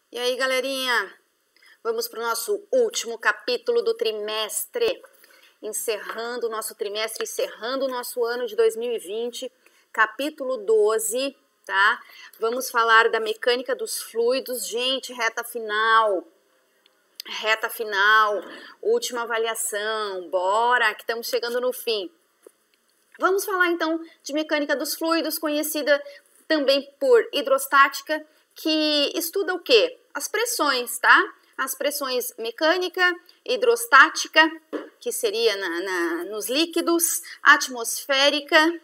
E aí, galerinha, vamos para o nosso último capítulo do trimestre, encerrando o nosso trimestre, encerrando o nosso ano de 2020, capítulo 12, tá? Vamos falar da mecânica dos fluidos, gente, reta final, última avaliação, bora, que estamos chegando no fim. Vamos falar então de mecânica dos fluidos, conhecida também por hidrostática, que estuda o quê? As pressões, tá? As pressões mecânica, hidrostática, que seria nos líquidos, atmosférica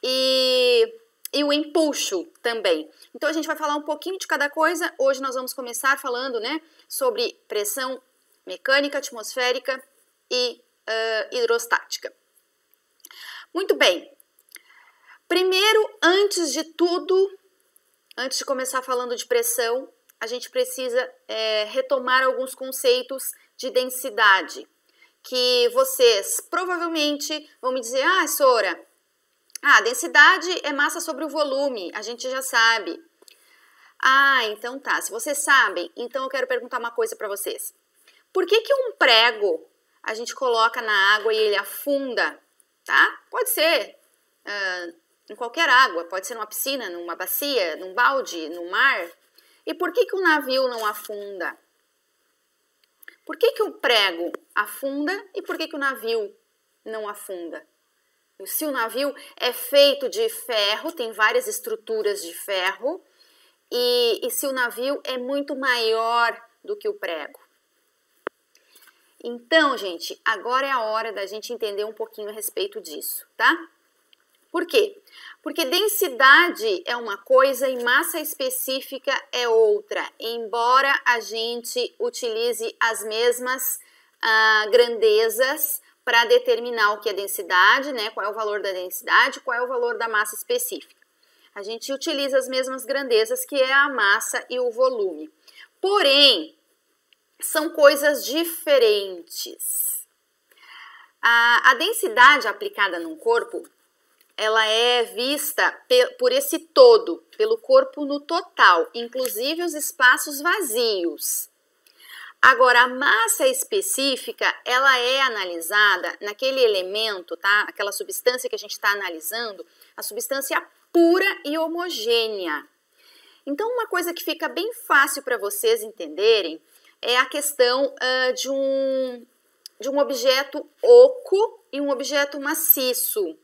e o empuxo também. Então a gente vai falar um pouquinho de cada coisa. Hoje nós vamos começar falando, né, sobre pressão mecânica, atmosférica e hidrostática. Muito bem. Primeiro, antes de tudo, antes de começar falando de pressão, a gente precisa retomar alguns conceitos de densidade, que vocês provavelmente vão me dizer, Sora, densidade é massa sobre o volume, a gente já sabe. Então tá, se vocês sabem, então eu quero perguntar uma coisa para vocês. Por que um prego a gente coloca na água e ele afunda, tá? Pode ser em qualquer água, pode ser numa piscina, numa bacia, num balde, no mar. E por que o navio não afunda? Por que o prego afunda e por que o navio não afunda? Se o navio é feito de ferro, tem várias estruturas de ferro, e se o navio é muito maior do que o prego. Então, gente, agora é a hora da gente entender um pouquinho a respeito disso, tá? Por quê? Porque densidade é uma coisa e massa específica é outra, embora a gente utilize as mesmas grandezas para determinar o que é densidade, né? Qual é o valor da densidade, qual é o valor da massa específica. A gente utiliza as mesmas grandezas, que é a massa e o volume. Porém, são coisas diferentes. A densidade aplicada num corpo, ela é vista por esse todo, pelo corpo no total, inclusive os espaços vazios. Agora, a massa específica, ela é analisada naquele elemento, tá? Aquela substância que a gente está analisando, a substância pura e homogênea. Então, uma coisa que fica bem fácil para vocês entenderem é a questão de um objeto oco e um objeto maciço.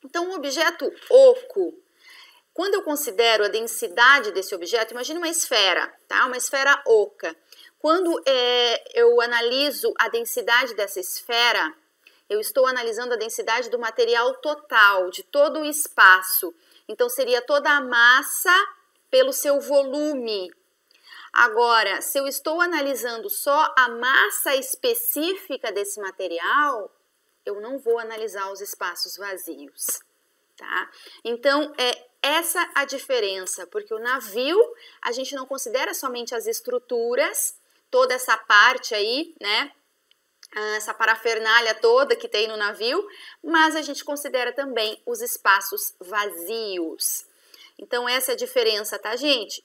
Então, um objeto oco, quando eu considero a densidade desse objeto, imagine uma esfera, tá? Uma esfera oca. Quando eu analiso a densidade dessa esfera, eu estou analisando a densidade do material total, de todo o espaço. Então, seria toda a massa pelo seu volume. Agora, se eu estou analisando só a massa específica desse material, eu não vou analisar os espaços vazios, tá? Então, essa a diferença, porque o navio, a gente não considera somente as estruturas, toda essa parte aí, né? Essa parafernália toda que tem no navio, mas a gente considera também os espaços vazios. Então, essa é a diferença, tá, gente?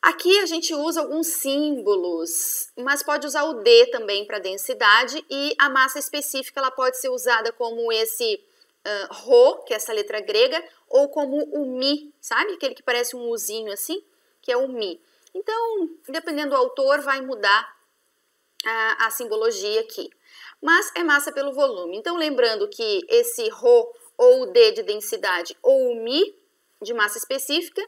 Aqui a gente usa alguns símbolos, mas pode usar o D também para densidade, e a massa específica ela pode ser usada como esse Rho, que é essa letra grega, ou como o Mi, sabe? Aquele que parece um Uzinho assim, que é o Mi. Então, dependendo do autor, vai mudar a simbologia aqui. Mas é massa pelo volume. Então, lembrando que esse Rho ou o D de densidade ou o Mi de massa específica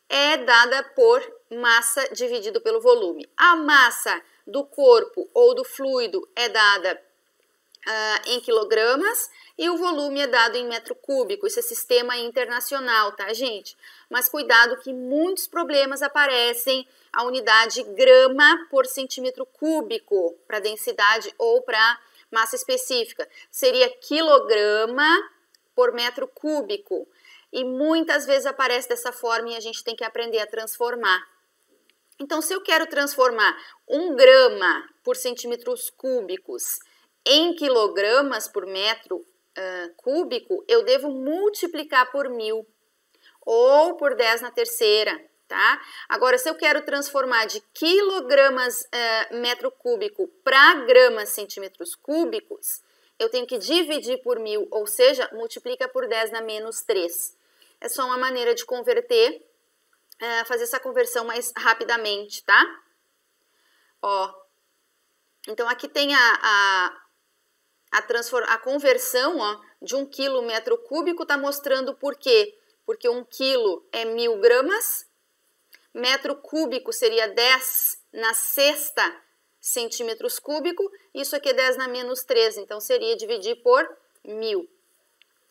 é dada por massa dividido pelo volume. A massa do corpo ou do fluido é dada em quilogramas e o volume é dado em metro cúbico. Isso é sistema internacional, tá, gente? Mas cuidado que muitos problemas aparecem a unidade grama por centímetro cúbico para densidade ou para massa específica. Seria quilograma por metro cúbico. E muitas vezes aparece dessa forma e a gente tem que aprender a transformar. Então, se eu quero transformar 1 grama por centímetros cúbicos em quilogramas por metro cúbico, eu devo multiplicar por 1000 ou por 10 na terceira, tá? Agora, se eu quero transformar de quilogramas metro cúbico para gramas centímetros cúbicos, eu tenho que dividir por 1000, ou seja, multiplica por 10 na menos 3. É só uma maneira de converter, fazer essa conversão mais rapidamente, tá? Ó, então aqui tem a conversão, ó, de 1 quilo metro cúbico, tá mostrando por quê? Porque 1 quilo é 1000 gramas, metro cúbico seria 10 na sexta centímetros cúbico, isso aqui é 10 na menos 3, então seria dividir por 1000.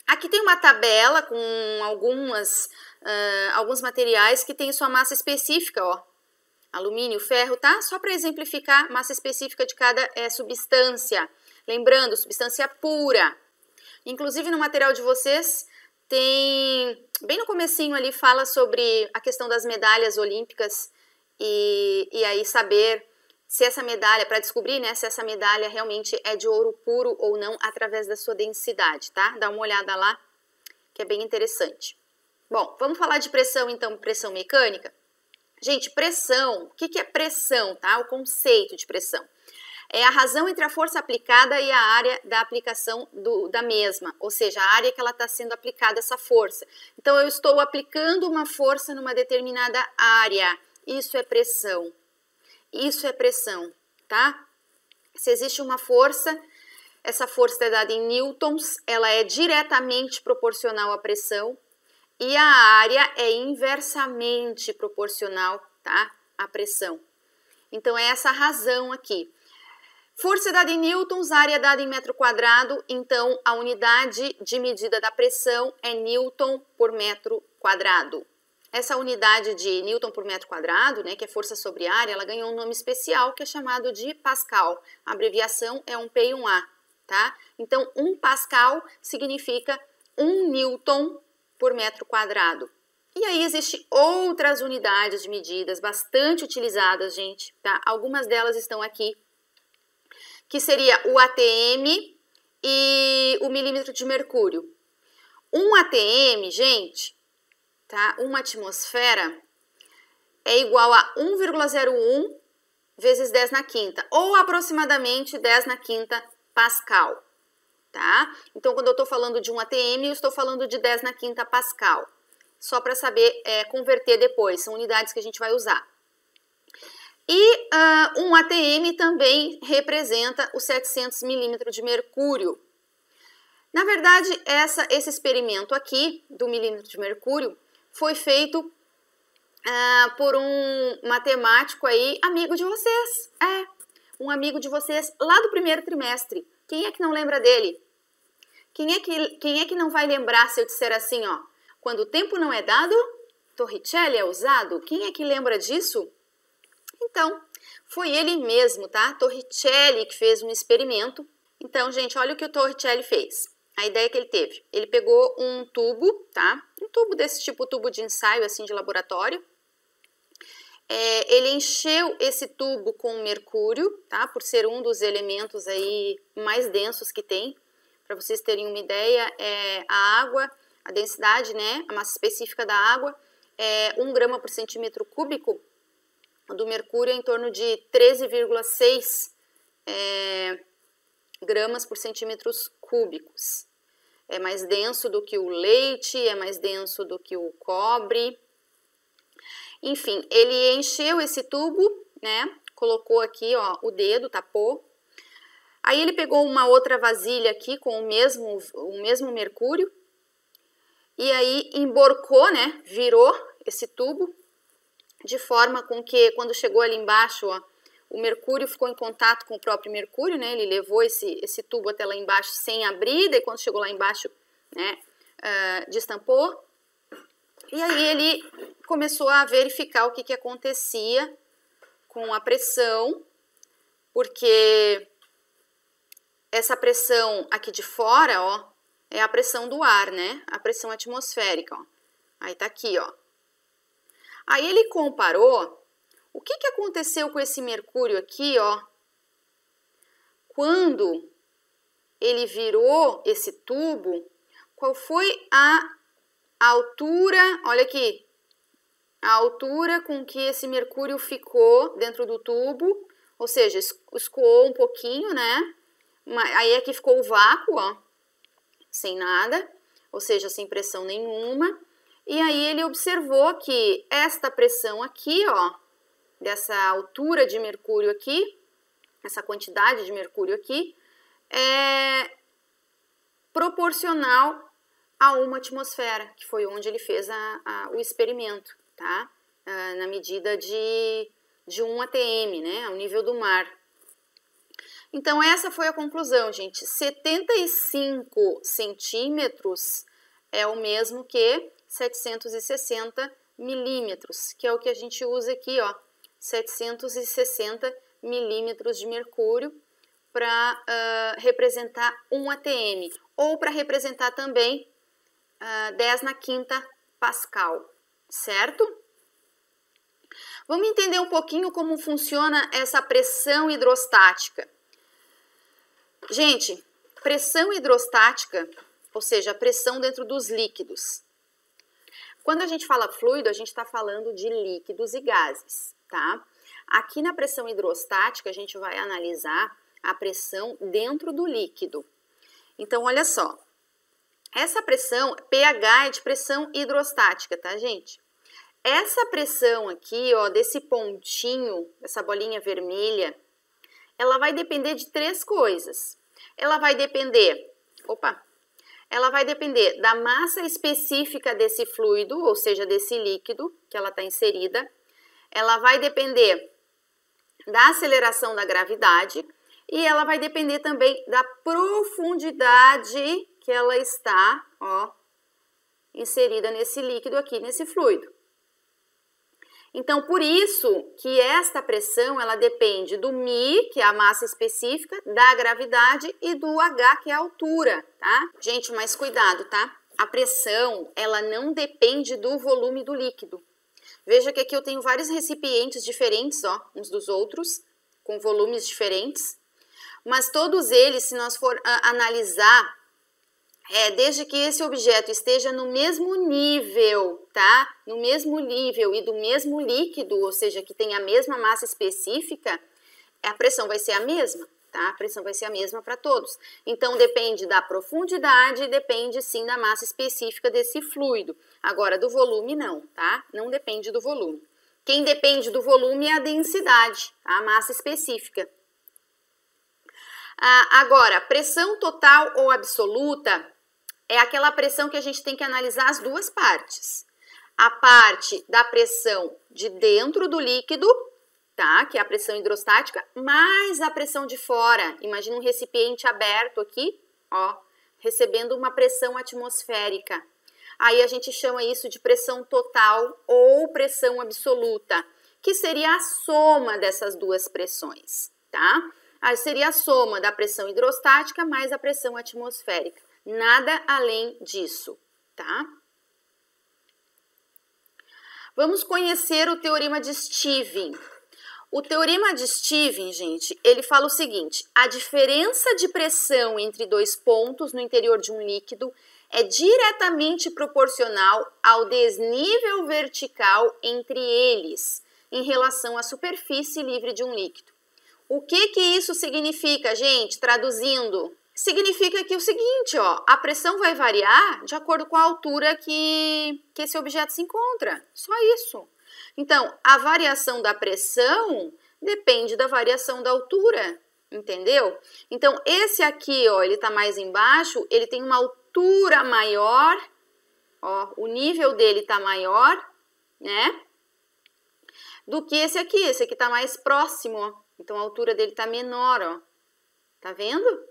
Aqui tem uma tabela com alguns materiais que tem sua massa específica, ó. Alumínio, ferro, tá? Só para exemplificar a massa específica de cada substância. Lembrando, substância pura. Inclusive no material de vocês tem, bem no comecinho ali, fala sobre a questão das medalhas olímpicas e aí saber se essa medalha, para descobrir, né, se essa medalha realmente é de ouro puro ou não através da sua densidade, tá? Dá uma olhada lá, que é bem interessante. Bom, vamos falar de pressão então, pressão mecânica. Gente, pressão, o que é pressão, tá? O conceito de pressão. É a razão entre a força aplicada e a área da aplicação da mesma, ou seja, a área que ela está sendo aplicada essa força. Então, eu estou aplicando uma força numa determinada área, isso é pressão. Isso é pressão, tá? Se existe uma força, essa força é dada em newtons, ela é diretamente proporcional à pressão e a área é inversamente proporcional, tá, à pressão. Então, é essa a razão aqui. Força é dada em newtons, área é dada em metro quadrado, então a unidade de medida da pressão é newton por metro quadrado. Essa unidade de newton por metro quadrado, né, que é força sobre área, ela ganhou um nome especial que é chamado de Pascal. A abreviação é 1P e 1A, tá? Então, 1 Pascal significa 1 newton por metro quadrado. E aí existem outras unidades de medidas bastante utilizadas, gente, tá? Algumas delas estão aqui, que seria o ATM e o milímetro de mercúrio. Um ATM, gente, tá? Uma atmosfera é igual a 1,01 vezes 10 na quinta, ou aproximadamente 10 na quinta Pascal, tá? Então, quando eu estou falando de um ATM, eu estou falando de 10 na quinta Pascal. Só para saber converter depois, são unidades que a gente vai usar. E um ATM também representa os 700 milímetros de mercúrio. Na verdade, esse experimento aqui, do milímetro de mercúrio, foi feito por um matemático aí, amigo de vocês. Um amigo de vocês lá do primeiro trimestre. Quem é que não lembra dele? Quem é que não vai lembrar se eu disser assim, ó? Quando o tempo não é dado, Torricelli é usado. Quem é que lembra disso? Então, foi ele mesmo, tá? Torricelli que fez um experimento. Então, gente, olha o que o Torricelli fez. A ideia que ele teve. Ele pegou um tubo, tá? Um tubo desse tipo, tubo de ensaio, assim, de laboratório. Ele encheu esse tubo com mercúrio, tá? Por ser um dos elementos aí mais densos que tem. Para vocês terem uma ideia, a água, a densidade, né? A massa específica da água é 1 grama por centímetro cúbico. Do mercúrio é em torno de 13,6 gramas por centímetros cúbicos. É mais denso do que o leite, é mais denso do que o cobre. Enfim, ele encheu esse tubo, né? Colocou aqui, ó, o dedo, tapou. Aí ele pegou uma outra vasilha aqui com o mesmo mercúrio. E aí emborcou, né? Virou esse tubo. De forma com que, quando chegou ali embaixo, ó, o mercúrio ficou em contato com o próprio mercúrio, né? Ele levou esse tubo até lá embaixo sem abrir, daí quando chegou lá embaixo, né, destampou. E aí ele começou a verificar o que acontecia com a pressão, porque essa pressão aqui de fora, ó, é a pressão do ar, né? A pressão atmosférica, ó. Aí tá aqui, ó. Aí ele comparou o que aconteceu com esse mercúrio aqui, ó, quando ele virou esse tubo, qual foi a altura, olha aqui, a altura com que esse mercúrio ficou dentro do tubo, ou seja, escoou um pouquinho, né? Aí aqui ficou o vácuo, ó, sem nada, ou seja, sem pressão nenhuma. E aí ele observou que esta pressão aqui, ó, dessa altura de mercúrio aqui, essa quantidade de mercúrio aqui, é proporcional a 1 atmosfera, que foi onde ele fez o experimento, tá? Na medida de 1 atm, né? Ao nível do mar. Então, essa foi a conclusão, gente. 75 centímetros é o mesmo que 760 milímetros, que é o que a gente usa aqui, ó. 760 milímetros de mercúrio para representar 1 atm, ou para representar também 10 na quinta Pascal, certo? Vamos entender um pouquinho como funciona essa pressão hidrostática. Gente, pressão hidrostática, ou seja, a pressão dentro dos líquidos. Quando a gente fala fluido, a gente está falando de líquidos e gases, tá? Aqui na pressão hidrostática, a gente vai analisar a pressão dentro do líquido. Então, olha só. Essa pressão, pH é de pressão hidrostática, tá, gente? Essa pressão aqui, ó, desse pontinho, essa bolinha vermelha, ela vai depender de 3 coisas. Ela vai depender da massa específica desse fluido, ou seja, desse líquido que ela está inserida. Ela vai depender da aceleração da gravidade e ela vai depender também da profundidade que ela está, ó, inserida nesse líquido aqui, nesse fluido. Então, por isso que esta pressão, ela depende do μ, que é a massa específica, da gravidade e do H, que é a altura, tá? Gente, mas cuidado, tá? A pressão, ela não depende do volume do líquido. Veja que aqui eu tenho vários recipientes diferentes, ó, uns dos outros, com volumes diferentes. Mas todos eles, se nós for analisar, desde que esse objeto esteja no mesmo nível, tá? No mesmo nível e do mesmo líquido, ou seja, que tenha a mesma massa específica, a pressão vai ser a mesma, tá? A pressão vai ser a mesma para todos. Então, depende da profundidade, depende sim da massa específica desse fluido. Agora, do volume não, tá? Não depende do volume. Quem depende do volume é a densidade, tá? A massa específica. Agora, pressão total ou absoluta é aquela pressão que a gente tem que analisar as duas partes. A parte da pressão de dentro do líquido, tá? Que é a pressão hidrostática, mais a pressão de fora. Imagina um recipiente aberto aqui, ó, recebendo uma pressão atmosférica. Aí a gente chama isso de pressão total ou pressão absoluta, que seria a soma dessas duas pressões, tá? Aí seria a soma da pressão hidrostática mais a pressão atmosférica. Nada além disso, tá? Vamos conhecer o teorema de Stevin. O teorema de Stevin, gente, ele fala o seguinte: a diferença de pressão entre 2 pontos no interior de um líquido é diretamente proporcional ao desnível vertical entre eles em relação à superfície livre de um líquido. O que isso significa, gente? Traduzindo, significa que o seguinte, ó, a pressão vai variar de acordo com a altura que esse objeto se encontra. Só isso. Então, a variação da pressão depende da variação da altura, entendeu? Então, esse aqui, ó, ele tá mais embaixo, ele tem uma altura maior, ó, o nível dele tá maior, né? Do que esse aqui. Esse aqui tá mais próximo, ó. Então, a altura dele tá menor, ó. Tá vendo?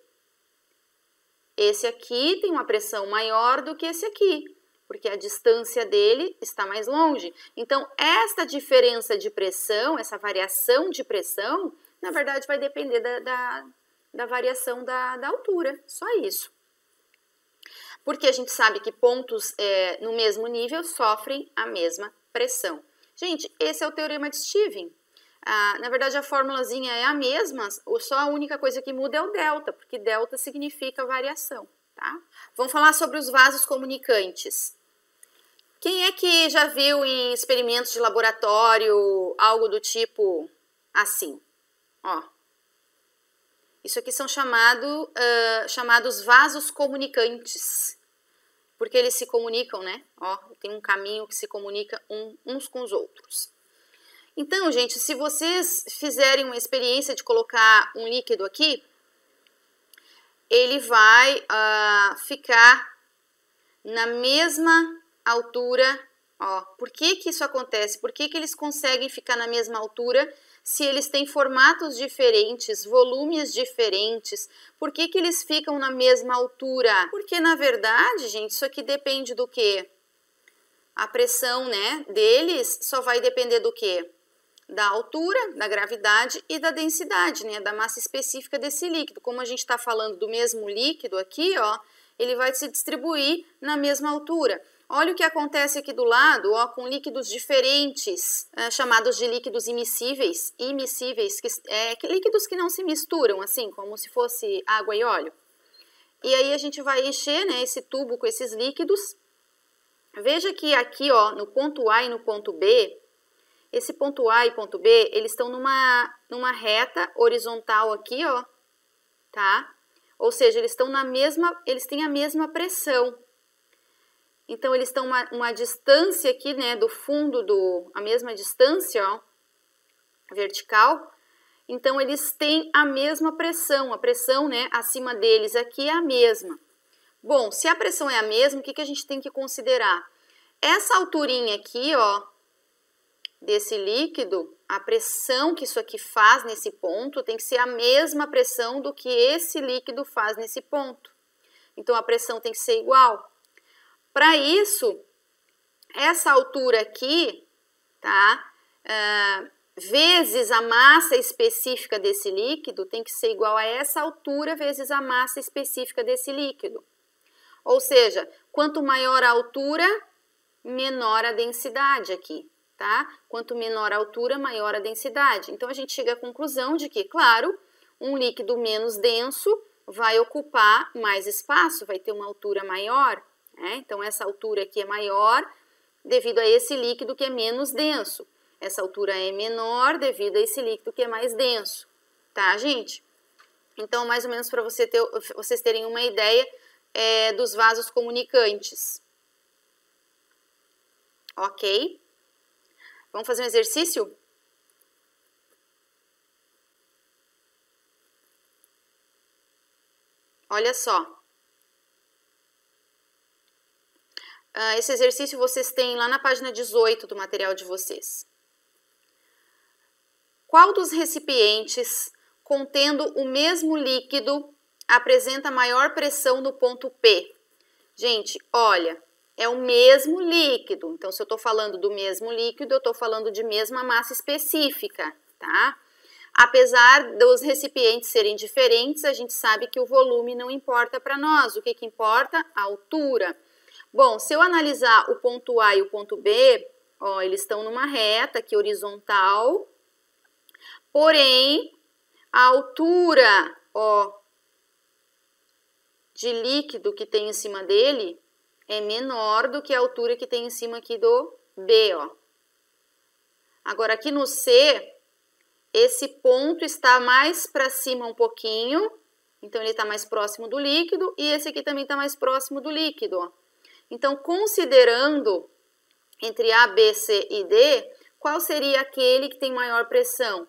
Esse aqui tem uma pressão maior do que esse aqui, porque a distância dele está mais longe. Então, esta diferença de pressão, essa variação de pressão, na verdade, vai depender da variação da altura. Só isso. Porque a gente sabe que pontos no mesmo nível sofrem a mesma pressão. Gente, esse é o teorema de Stevin. Na verdade, a formulazinha é a mesma, só a única coisa que muda é o delta, porque delta significa variação, tá? Vamos falar sobre os vasos comunicantes. Quem é que já viu em experimentos de laboratório algo do tipo assim? Ó. Isso aqui são chamados vasos comunicantes, porque eles se comunicam, né? Ó, tem um caminho que se comunica uns com os outros. Então, gente, se vocês fizerem uma experiência de colocar um líquido aqui, ele vai ficar na mesma altura. Ó, por que que isso acontece? Por que que eles conseguem ficar na mesma altura se eles têm formatos diferentes, volumes diferentes? Por que que eles ficam na mesma altura? Porque, na verdade, gente, isso aqui depende do quê? A pressão, né, deles só vai depender do quê? Da altura, da gravidade e da densidade, né, da massa específica desse líquido. Como a gente está falando do mesmo líquido aqui, ó, ele vai se distribuir na mesma altura. Olha o que acontece aqui do lado, ó, com líquidos diferentes, chamados de líquidos immiscíveis, líquidos que não se misturam, assim, como se fosse água e óleo. E aí a gente vai encher, né, esse tubo com esses líquidos. Veja que aqui, ó, no ponto A e no ponto B, esse ponto A e ponto B, eles estão numa reta horizontal aqui, ó, tá? Ou seja, eles têm a mesma pressão. Então, eles estão uma distância aqui, né, do fundo a mesma distância, ó, vertical. Então, eles têm a mesma pressão. A pressão, né, acima deles aqui é a mesma. Bom, se a pressão é a mesma, o que que a gente tem que considerar? Essa alturinha aqui, ó, desse líquido, a pressão que isso aqui faz nesse ponto tem que ser a mesma pressão do que esse líquido faz nesse ponto. Então, a pressão tem que ser igual. Para isso, essa altura aqui, tá? Vezes a massa específica desse líquido tem que ser igual a essa altura vezes a massa específica desse líquido. Ou seja, quanto maior a altura, menor a densidade aqui. Tá? Quanto menor a altura, maior a densidade. Então, a gente chega à conclusão de que, claro, um líquido menos denso vai ocupar mais espaço, vai ter uma altura maior, né? Então, essa altura aqui é maior devido a esse líquido que é menos denso. Essa altura é menor devido a esse líquido que é mais denso. Tá, gente? Então, mais ou menos para vocês terem uma ideia dos vasos comunicantes. Ok? Vamos fazer um exercício? Olha só. Esse exercício vocês têm lá na página 18 do material de vocês. Qual dos recipientes contendo o mesmo líquido apresenta maior pressão no ponto P? Gente, olha... É o mesmo líquido. Então, se eu estou falando do mesmo líquido, eu estou falando de mesma massa específica, tá? Apesar dos recipientes serem diferentes, a gente sabe que o volume não importa para nós. O que que importa? A altura. Bom, se eu analisar o ponto A e o ponto B, ó, eles estão numa reta aqui horizontal. Porém, a altura, ó, de líquido que tem em cima dele é menor do que a altura que tem em cima aqui do B, ó. Agora, aqui no C, esse ponto está mais para cima um pouquinho, então ele está mais próximo do líquido, e esse aqui também está mais próximo do líquido, ó. Então, considerando entre A, B, C e D, qual seria aquele que tem maior pressão?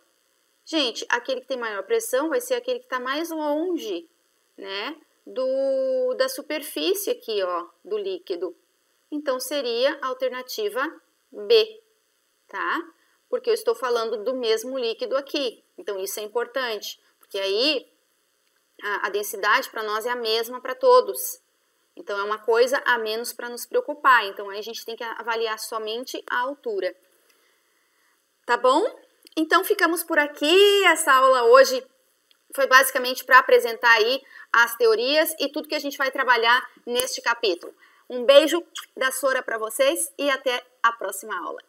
Gente, aquele que tem maior pressão vai ser aquele que está mais longe, né? Da superfície aqui, ó, do líquido. Então, seria a alternativa B, tá? Porque eu estou falando do mesmo líquido aqui. Então, isso é importante, porque aí a densidade para nós é a mesma para todos. Então, é uma coisa a menos para nos preocupar. Então, aí a gente tem que avaliar somente a altura. Tá bom? Então, ficamos por aqui. Essa aula hoje foi basicamente para apresentar aí as teorias e tudo que a gente vai trabalhar neste capítulo. Um beijo da Sora para vocês e até a próxima aula.